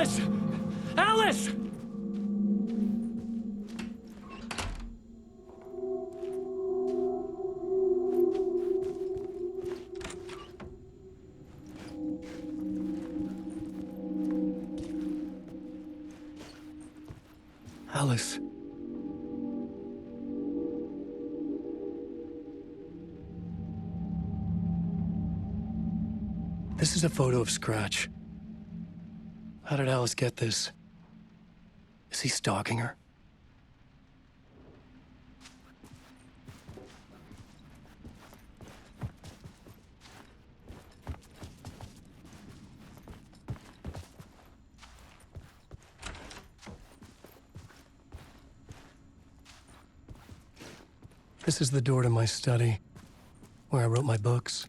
Alice! Alice! Alice. This is a photo of Scratch. How did Alice get this? Is he stalking her? This is the door to my study, where I wrote my books.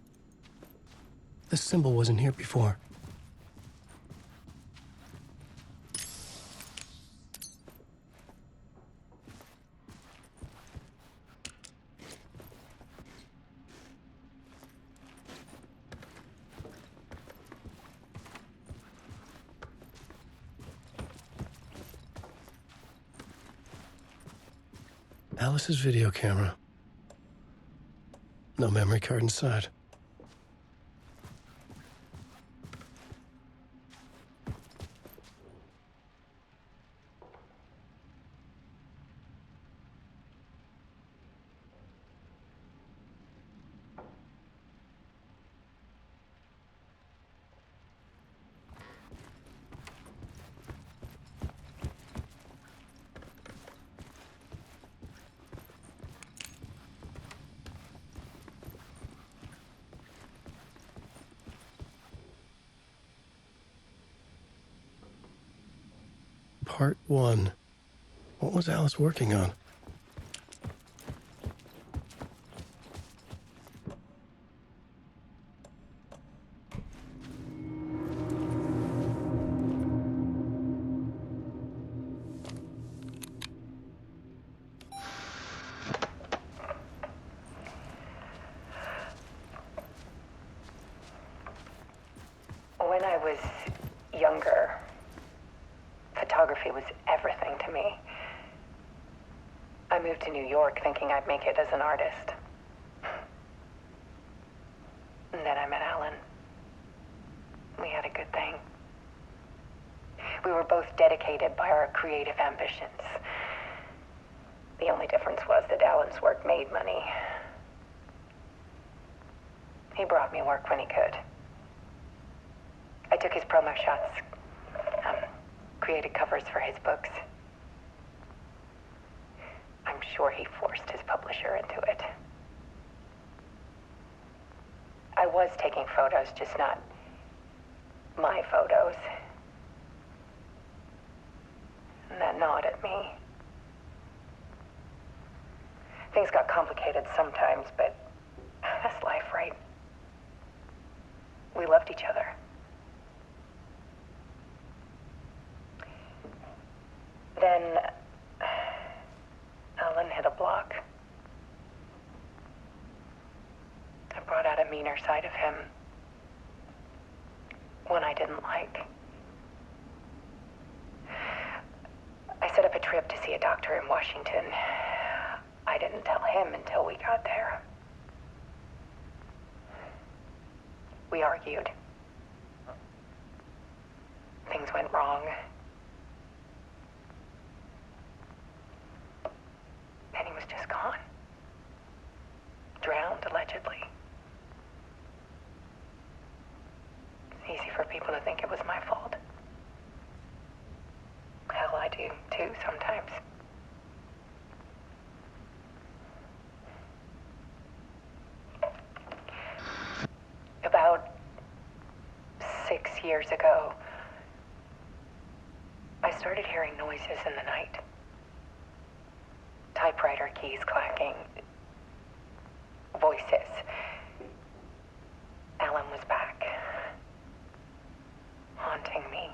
This symbol wasn't here before. Alice's video camera. No memory card inside. Part 1. What was Alice working on? When I was younger, photography was everything to me. I moved to New York thinking I'd make it as an artist. And then I met Alan. We had a good thing. We were both dedicated by our creative ambitions. The only difference was that Alan's work made money. He brought me work when he could. I took his promo shots, created covers for his books. I'm sure he forced his publisher into it. I was taking photos, just not my photos. And that gnawed at me. Things got complicated sometimes, but that's life, right? We loved each other. Then Alan hit a block. I brought out a meaner side of him. One I didn't like. I set up a trip to see a doctor in Washington. I didn't tell him until we got there. We argued. Things went wrong. And he was just gone. Drowned, allegedly. It's easy for people to think it was my fault. Hell, I do, too, sometimes. About 6 years ago, I started hearing noises in the night. Typewriter keys clacking. Voices. Alan was back. Haunting me.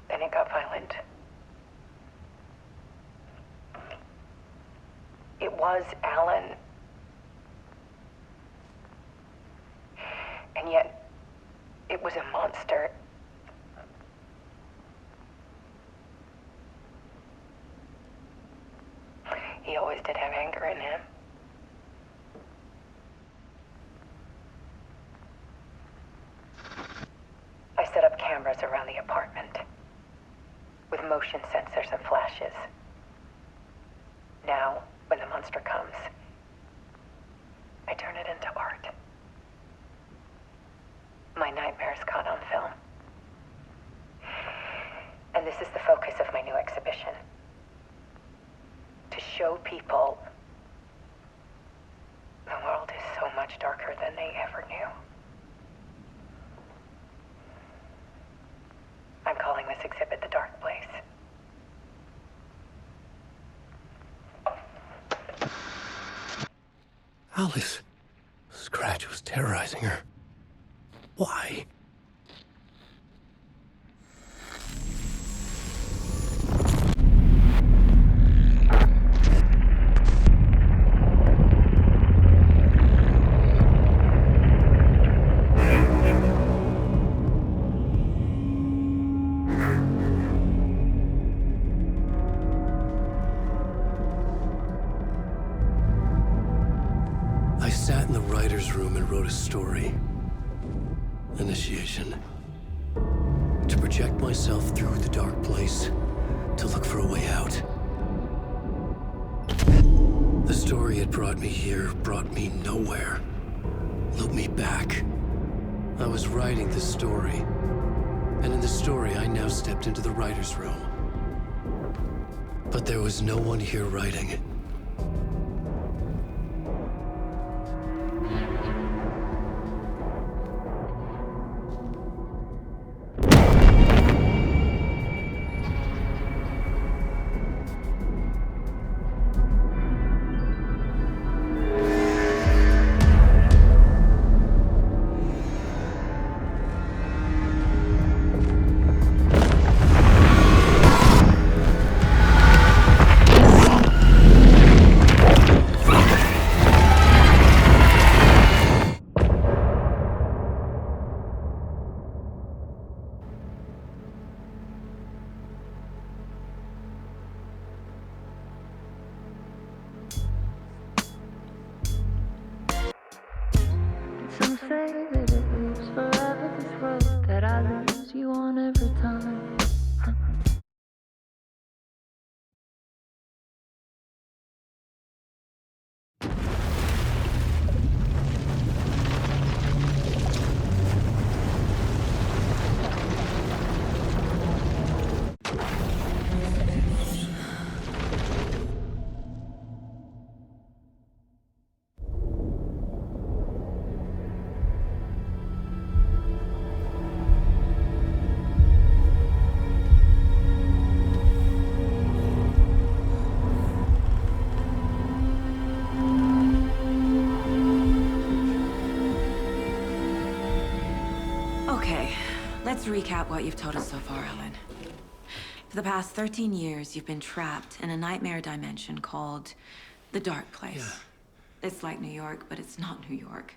Then it got violent. It was Alan. And yet, it was a monster. He always did have anger in him. I set up cameras around the apartment with motion sensors and flashes. Now, when the monster comes, I turn it into art. My nightmares caught on film. And this is the focus of my new exhibition. To show people the world is so much darker than they ever knew. I'm calling this exhibit The Dark Place. Alice. Scratch was terrorizing her. Why? I sat in the writer's room and wrote a story. Initiation. To project myself through the dark place, to look for a way out. The story had brought me here, brought me nowhere. Looped me back. I was writing the story. And in the story, I now stepped into the writer's room. But there was no one here writing. Some say that it lives forever, this road that I lose you on every time. Okay, let's recap what you've told us so far, Ellen. For the past 13 years, you've been trapped in a nightmare dimension called the Dark Place. Yeah. It's like New York, but it's not New York.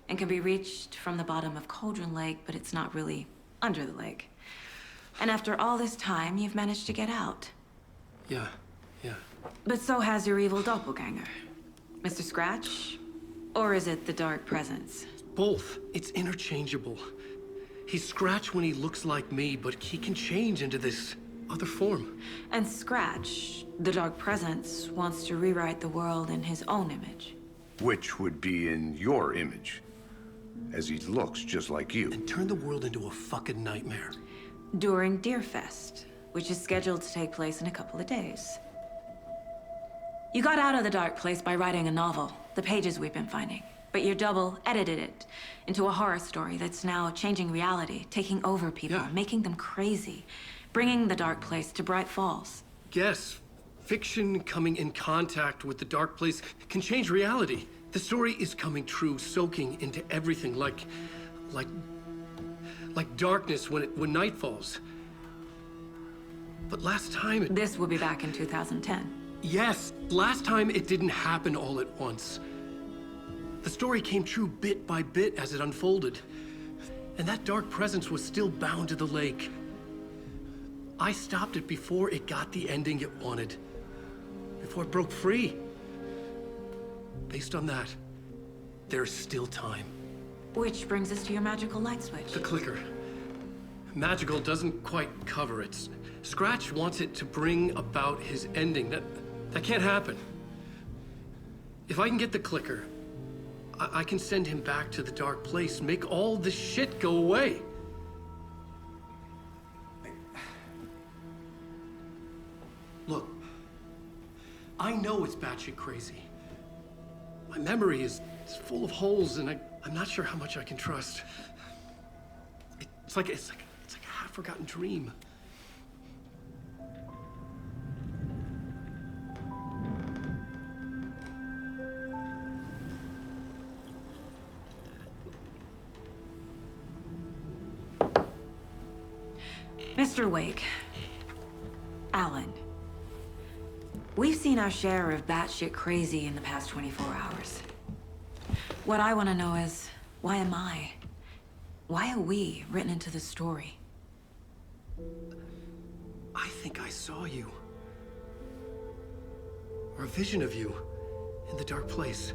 And can be reached from the bottom of Cauldron Lake, but it's not really under the lake. And after all this time, you've managed to get out. Yeah. But so has your evil doppelganger. Mr. Scratch? Or is it the Dark Presence? Both. It's interchangeable. He's Scratch when he looks like me, but he can change into this other form. And Scratch, the Dark Presence, wants to rewrite the world in his own image. Which would be in your image, as he looks just like you. And turn the world into a fucking nightmare. During Deerfest, which is scheduled to take place in a couple of days. You got out of the Dark Place by writing a novel, the pages we've been finding. But your double edited it into a horror story that's now changing reality, taking over people, Yeah. making them crazy, bringing the Dark Place to Bright Falls. Yes, fiction coming in contact with the dark place can change reality. The story is coming true, soaking into everything like darkness when night falls. But last time This will be back in 2010. Yes, last time it didn't happen all at once. The story came true bit by bit as it unfolded. And that dark presence was still bound to the lake. I stopped it before it got the ending it wanted. Before it broke free. Based on that, there's still time. Which brings us to your magical light switch. The clicker. Magical doesn't quite cover it. Scratch wants it to bring about his ending. That can't happen. If I can get the clicker, I can send him back to the dark place, make all this shit go away. Look, I know it's batshit crazy. My memory is full of holes, and I'm not sure how much I can trust. It's like a half-forgotten dream. Mr. Wake. Alan. We've seen our share of batshit crazy in the past 24 hours. What I want to know is, why am I? Why are we written into the story? I think I saw you. Or a vision of you in the dark place.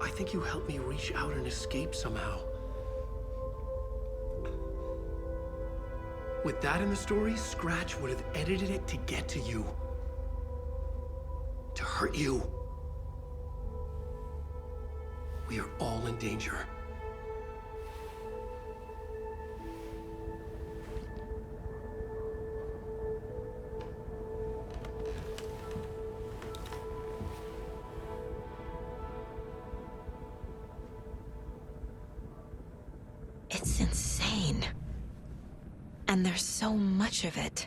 I think you helped me reach out and escape somehow. With that in the story, Scratch would have edited it to get to you. To hurt you. We are all in danger. It's insane. And there's so much of it.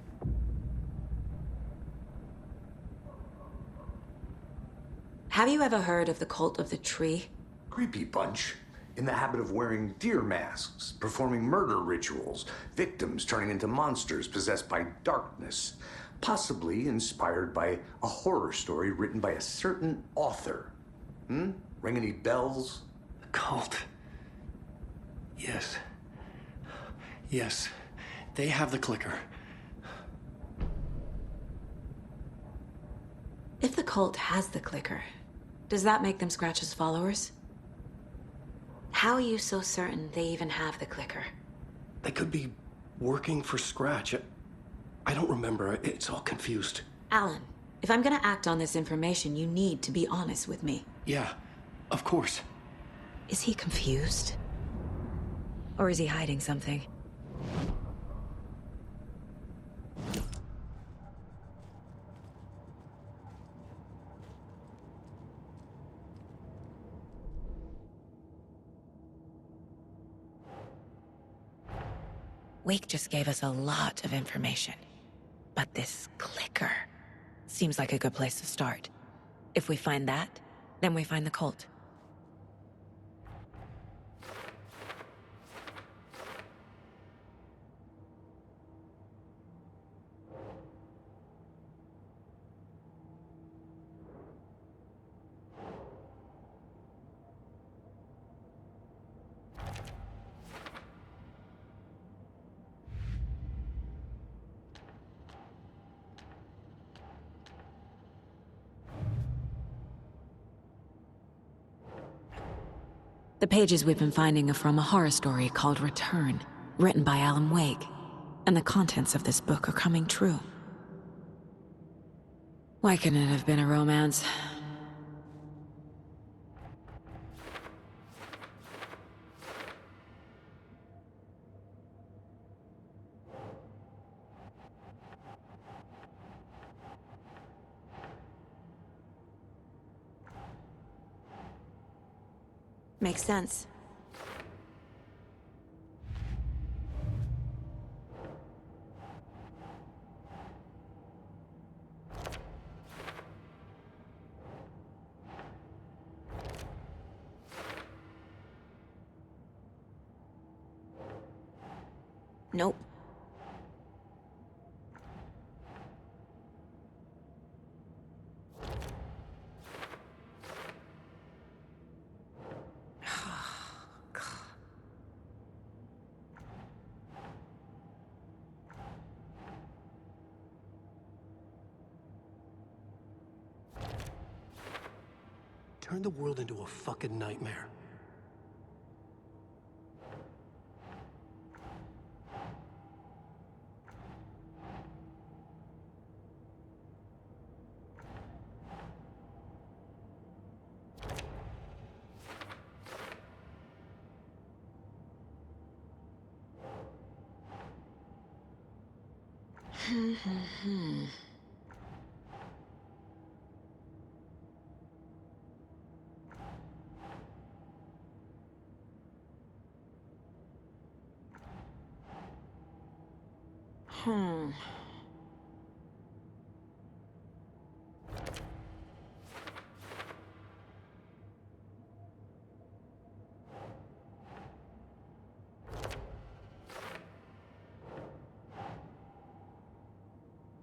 Have you ever heard of the Cult of the Tree? Creepy bunch. In the habit of wearing deer masks, performing murder rituals, victims turning into monsters possessed by darkness, possibly inspired by a horror story written by a certain author. Ring any bells? The cult. Yes. Yes. They have the clicker. If the cult has the clicker, does that make them Scratch's followers? How are you so certain they even have the clicker? They could be working for Scratch. I don't remember. It's all confused. Alan, if I'm gonna act on this information, you need to be honest with me. Yeah, of course. Is he confused? Or is he hiding something? Wake just gave us a lot of information. But this clicker seems like a good place to start. If we find that, then we find the cult. The pages we've been finding are from a horror story called Return, written by Alan Wake. And the contents of this book are coming true. Why couldn't it have been a romance? Makes sense. Nope. turned the world into a fucking nightmare.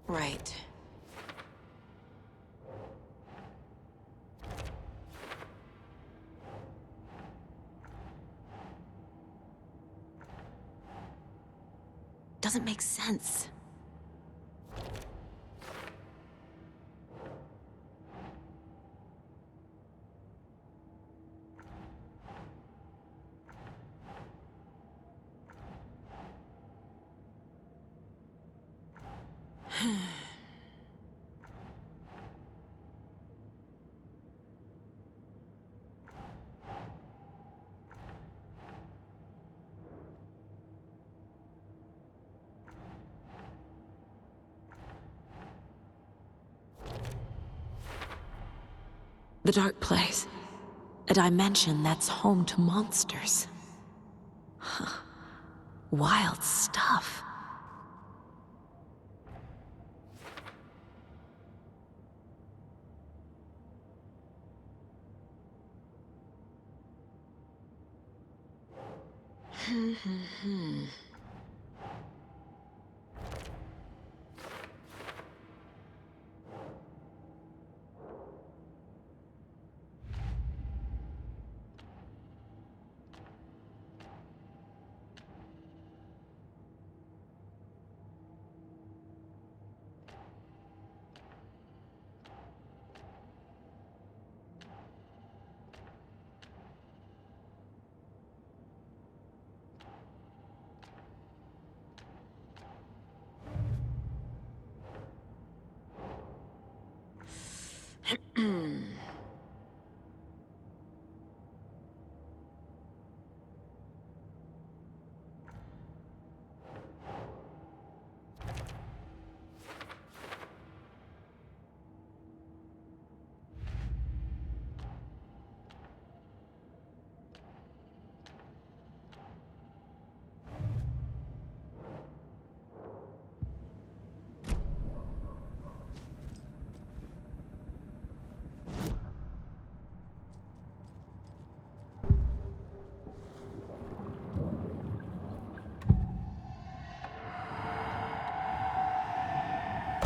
Right. Doesn't make sense. The Dark Place. A dimension that's home to monsters. Huh. Wild stuff.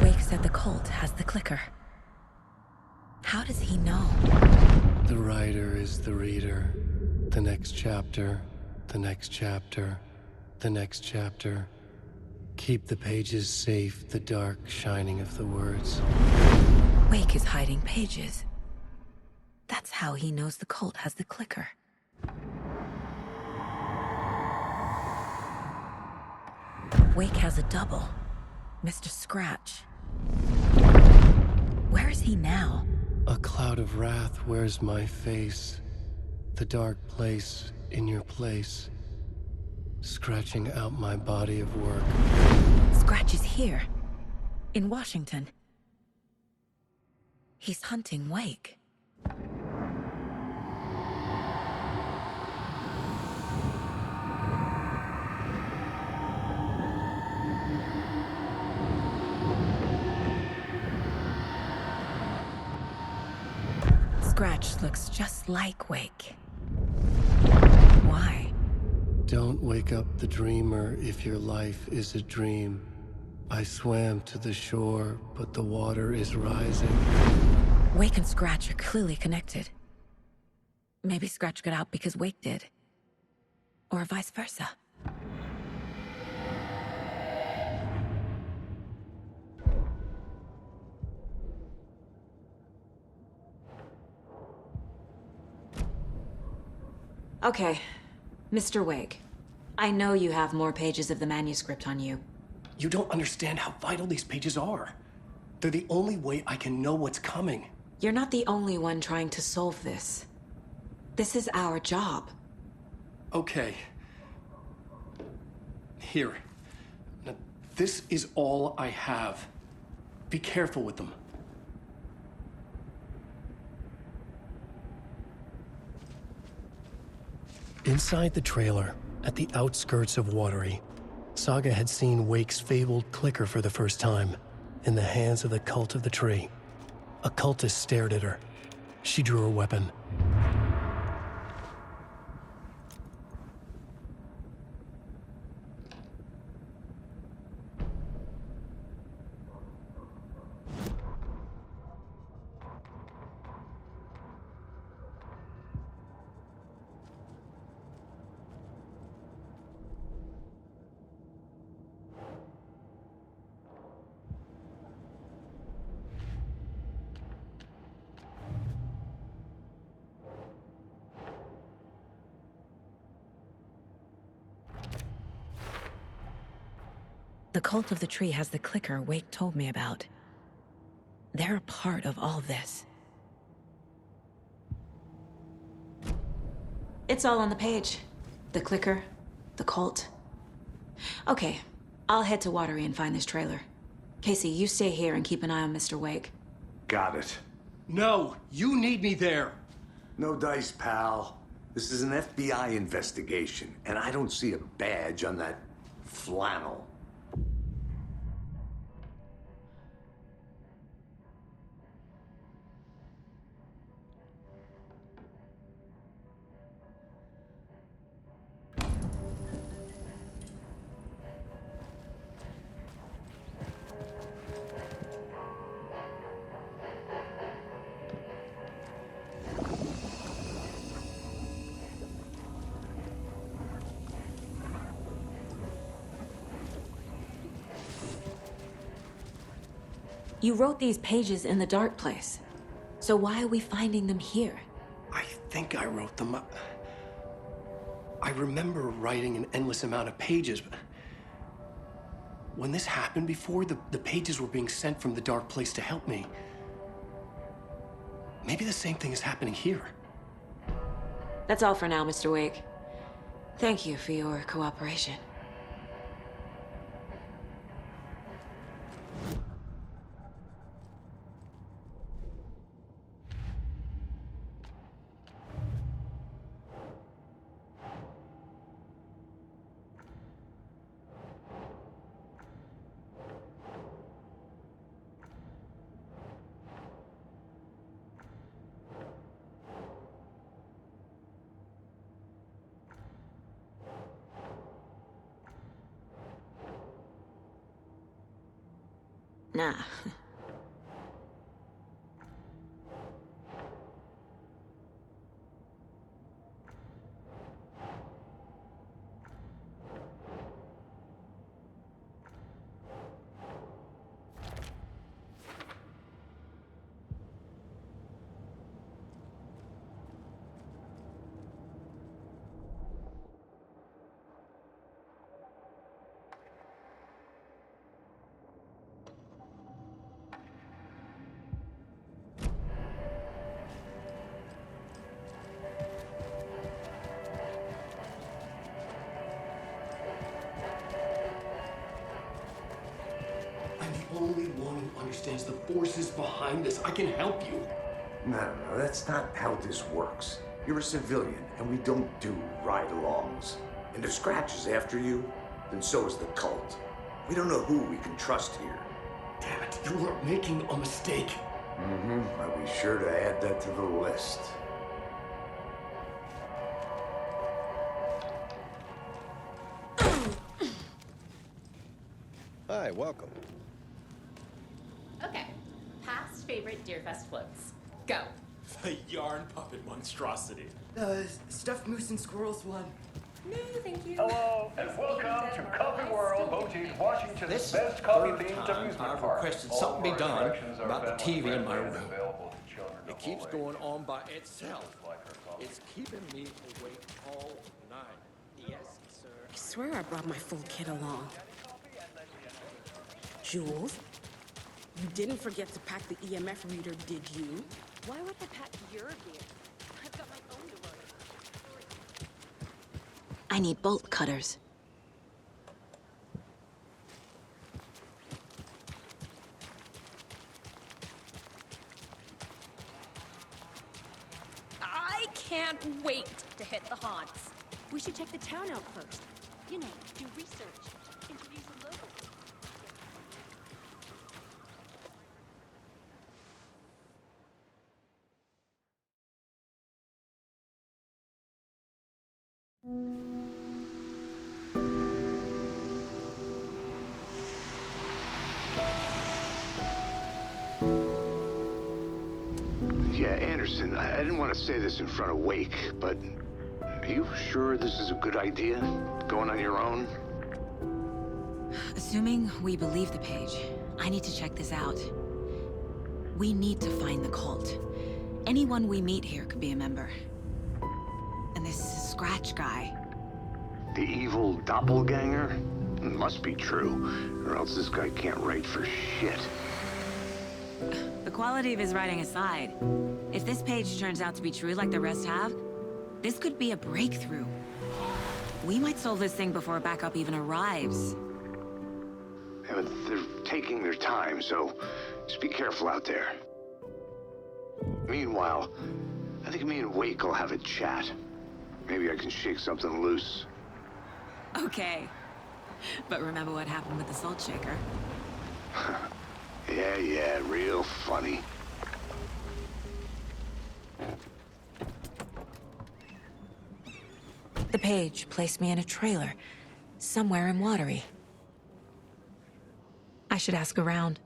Wake said the cult has the clicker. How does he know? The writer is the reader. The next chapter, the next chapter, the next chapter. Keep the pages safe, the dark shining of the words. Wake is hiding pages. That's how he knows the cult has the clicker. Wake has a double. Mr. Scratch. Where is he now? A cloud of wrath wears my face. The dark place in your place. Scratching out my body of work. Scratch is here. In Washington. He's hunting Wake. Scratch looks just like Wake. Why? Don't wake up the dreamer if your life is a dream. I swam to the shore, but the water is rising. Wake and Scratch are clearly connected. Maybe Scratch got out because Wake did. Or vice versa. Okay, Mr. Wake. I know you have more pages of the manuscript on you. You don't understand how vital these pages are. They're the only way I can know what's coming. You're not the only one trying to solve this. This is our job. Okay. Here. Now, this is all I have. Be careful with them. Inside the trailer, at the outskirts of Watery, Saga had seen Wake's fabled clicker for the first time, in the hands of the Cult of the Tree. A cultist stared at her. She drew her weapon. The Cult of the Tree has the clicker Wake told me about. They're a part of all this. It's all on the page. The clicker, the cult. Okay, I'll head to Watery and find this trailer. Casey, you stay here and keep an eye on Mr. Wake. Got it. No, you need me there. No dice, pal. This is an FBI investigation, and I don't see a badge on that flannel. You wrote these pages in the dark place. So why are we finding them here? I think I wrote them. I remember writing an endless amount of pages, but when this happened before, the pages were being sent from the dark place to help me. Maybe the same thing is happening here. That's all for now, Mr. Wake. Thank you for your cooperation. Nah. I'm the only one who understands the forces behind this. I can help you. No, that's not how this works. You're a civilian, and we don't do ride-alongs. And if Scratch is after you, then so is the cult. We don't know who we can trust here. Damn it, you are making a mistake. I'll be sure to add that to the list. Hi, welcome. Okay, past favorite Deerfest floats. Go. The yarn puppet monstrosity. Stuffed moose and squirrels one. No, thank you. Hello, and welcome to Coffee World, Boutique, Washington's This best third coffee-themed time amusement I've park. requested All something be of our done attractions are about the family TV in my friendly and room. available to It keeps going on by itself. It's keeping me awake all night. Yes, sir. I swear I brought my full kit along. Jules, you didn't forget to pack the EMF reader, did you? Why would I pack your gear? I've got my own to worry. I need bolt cutters. I can't wait to hit the haunts. We should check the town out first. You know, do research, interview some locals. Yeah, Anderson, I didn't want to say this in front of Wake, but are you sure this is a good idea? Going on your own? Assuming we believe the page, I need to check this out. We need to find the cult. Anyone we meet here could be a member. And this Scratch guy. The evil doppelganger? Must be true, or else this guy can't write for shit. The quality of his writing aside, if this page turns out to be true like the rest have, this could be a breakthrough. We might solve this thing before backup even arrives. Yeah, but they're taking their time, so just be careful out there. Meanwhile, I think me and Wake will have a chat. Maybe I can shake something loose. Okay. But remember what happened with the salt shaker? Yeah, real funny. The page placed me in a trailer, somewhere in Watery. I should ask around.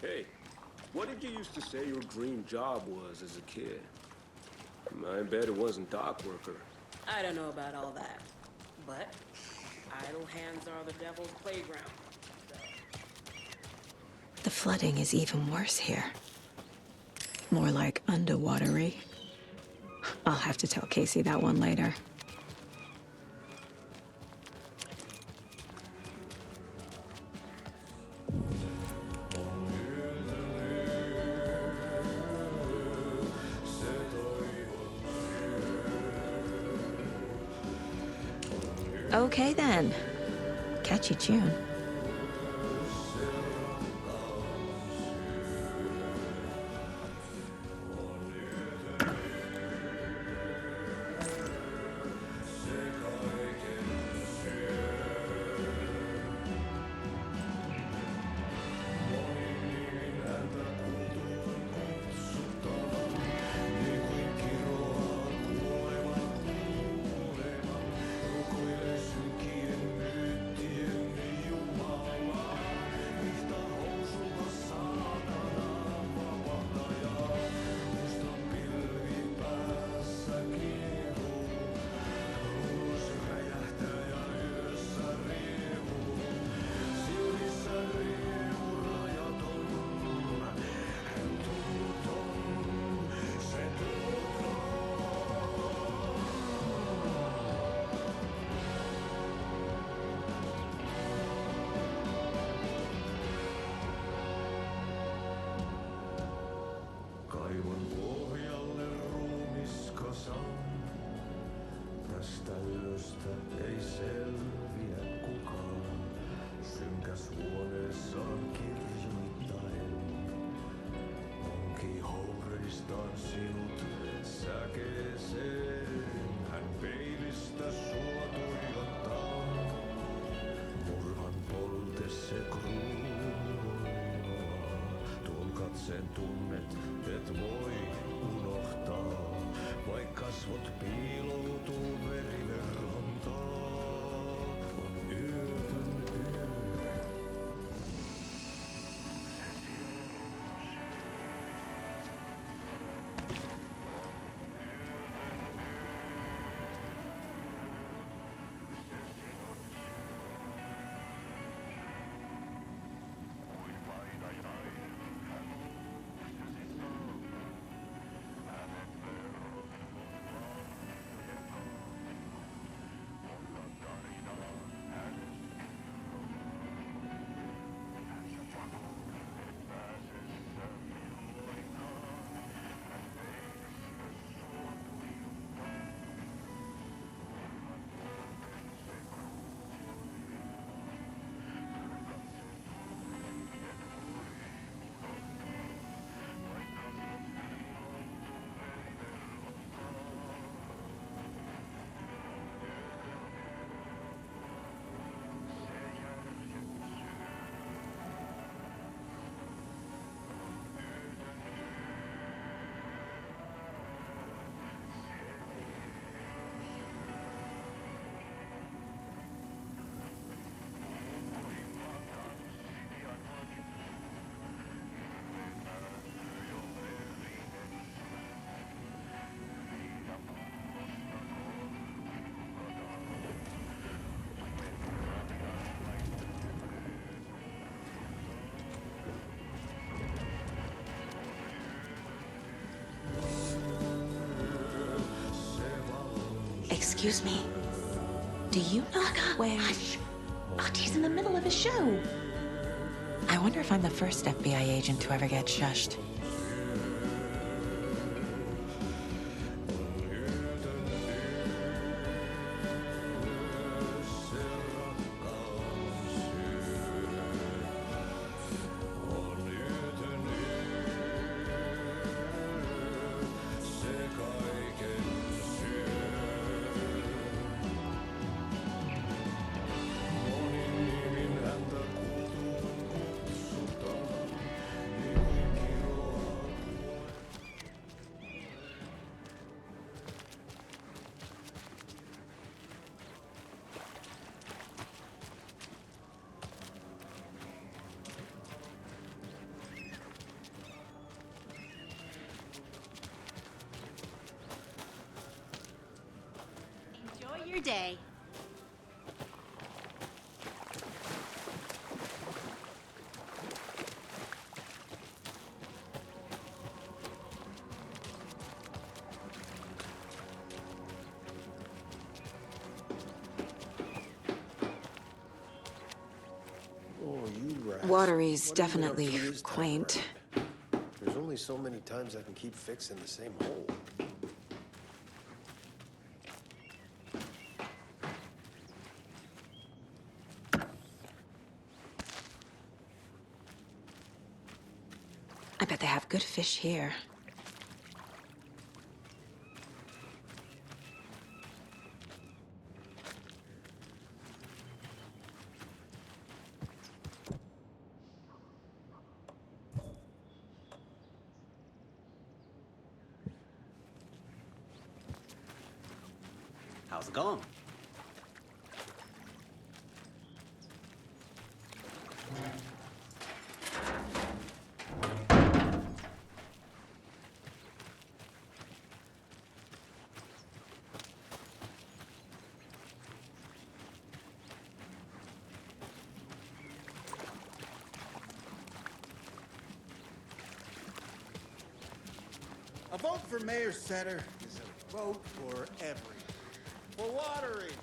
Hey, what did you used to say your dream job was as a kid? I bet it wasn't dock worker. I don't know about all that, but idle hands are the devil's playground. The flooding is even worse here. More like underwatery. I'll have to tell Casey that one later. Okay then. Catchy tune. ei selviä kukaan. Synkäs huoneessaan kirjoittaen. Onki houreistaan sinut säkeeseen. Hän peilistä sua tuijottaa. Murhan polte se kruunoaa. Tuon katseen tunnet, et voi Excuse me. Do you know where... Hush! Archie's in the middle of a show. I wonder if I'm the first FBI agent to ever get shushed. Enjoy your day. Watery's definitely quaint. There's only so many times I can keep fixing the same hole. I bet they have good fish here. How's it going? A vote for Mayor Setter is a vote for everyone. For Watery.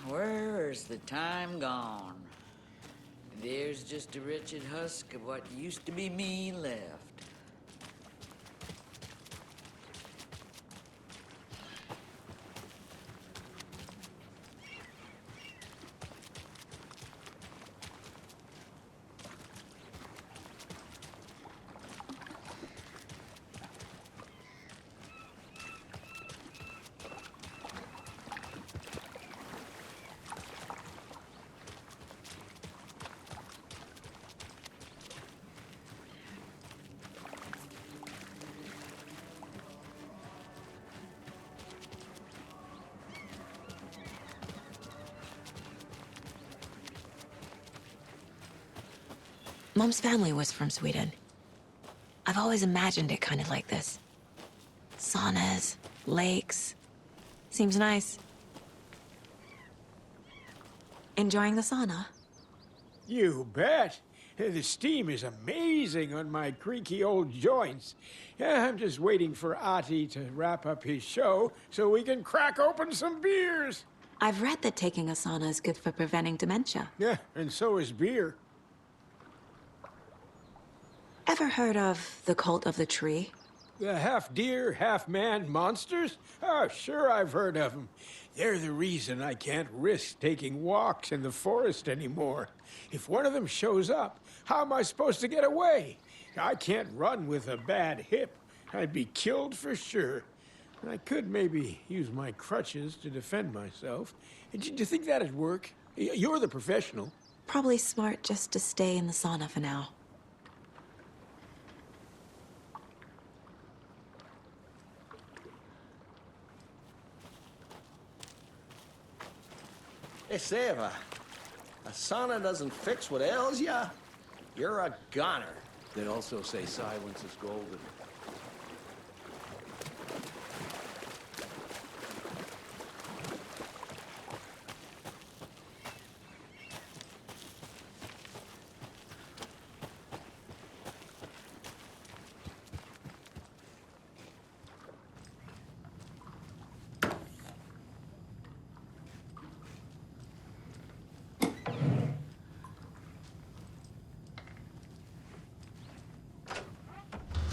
Where's the time gone? There's just a wretched husk of what used to be me left. Mom's family was from Sweden. I've always imagined it kind of like this. Saunas, lakes. Seems nice. Enjoying the sauna? You bet. The steam is amazing on my creaky old joints. I'm just waiting for Ati to wrap up his show so we can crack open some beers. I've read that taking a sauna is good for preventing dementia. Yeah, and so is beer. Ever heard of the Cult of the Tree? The half-deer, half-man monsters? Oh, sure I've heard of them. They're the reason I can't risk taking walks in the forest anymore. If one of them shows up, how am I supposed to get away? I can't run with a bad hip. I'd be killed for sure. I could maybe use my crutches to defend myself. Do you think that'd work? You're the professional. Probably smart just to stay in the sauna for now. Hey, say if a sauna doesn't fix what ails ya, you're a goner. They also say silence is golden.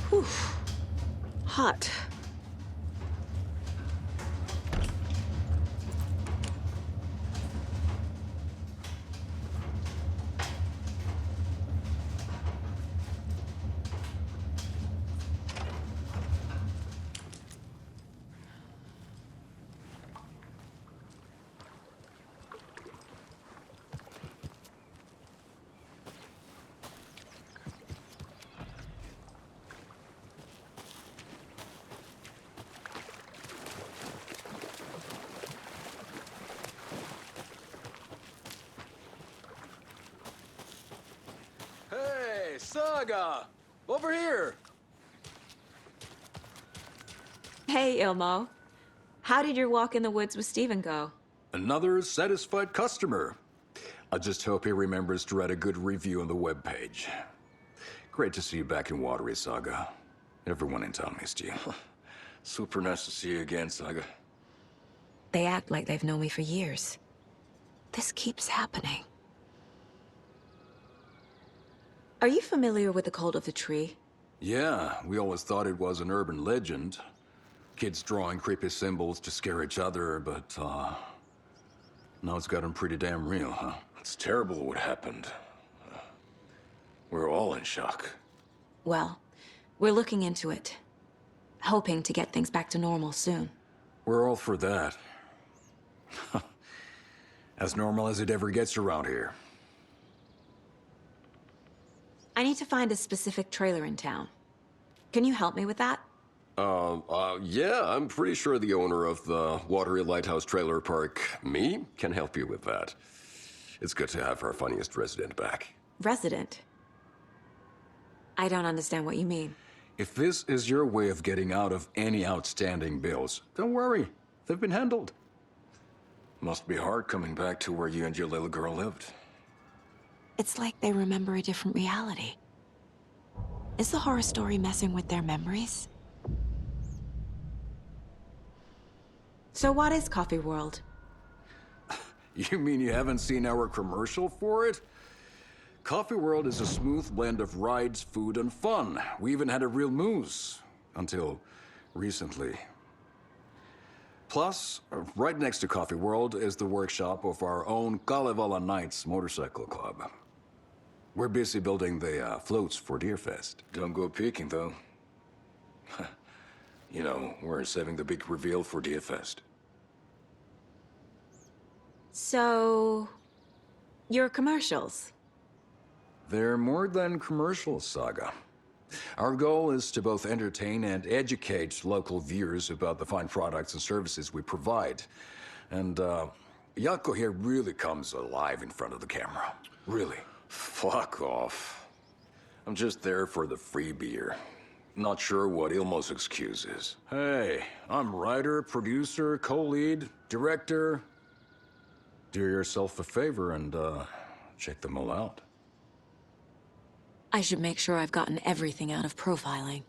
Whew. Hot. Hey, Saga! Over here! Hey, Ilmo. How did your walk in the woods with Steven go? Another satisfied customer. I just hope he remembers to write a good review on the webpage. Great to see you back in Watery, Saga. Everyone in town missed you. Super nice to see you again, Saga. They act like they've known me for years. This keeps happening. Are you familiar with the Cult of the Tree? Yeah, we always thought it was an urban legend. Kids drawing creepy symbols to scare each other, but, now it's gotten pretty damn real, huh? It's terrible what happened. We're all in shock. Well, we're looking into it. Hoping to get things back to normal soon. We're all for that. As normal as it ever gets around here. I need to find a specific trailer in town. Can you help me with that? Yeah, I'm pretty sure the owner of the Watery Lighthouse Trailer Park, me, can help you with that. It's good to have our funniest resident back. Resident? I don't understand what you mean. If this is your way of getting out of any outstanding bills, don't worry. They've been handled. Must be hard coming back to where you and your little girl lived. It's like they remember a different reality. Is the horror story messing with their memories? So what is Coffee World? You mean you haven't seen our commercial for it? Coffee World is a smooth blend of rides, food, and fun. We even had a real moose. Until recently. Plus, right next to Coffee World is the workshop of our own Kalevala Knights Motorcycle Club. We're busy building the floats for Deerfest. Don't go peeking, though. You know, we're saving the big reveal for Deerfest. So, your commercials? They're more than commercials, Saga. Our goal is to both entertain and educate local viewers about the fine products and services we provide. And, Yako here really comes alive in front of the camera. Really. Fuck off. I'm just there for the free beer. Not sure what Ilmo's excuse is. Hey, I'm writer, producer, co-lead, director. Do yourself a favor and, check them all out. I should make sure I've gotten everything out of profiling.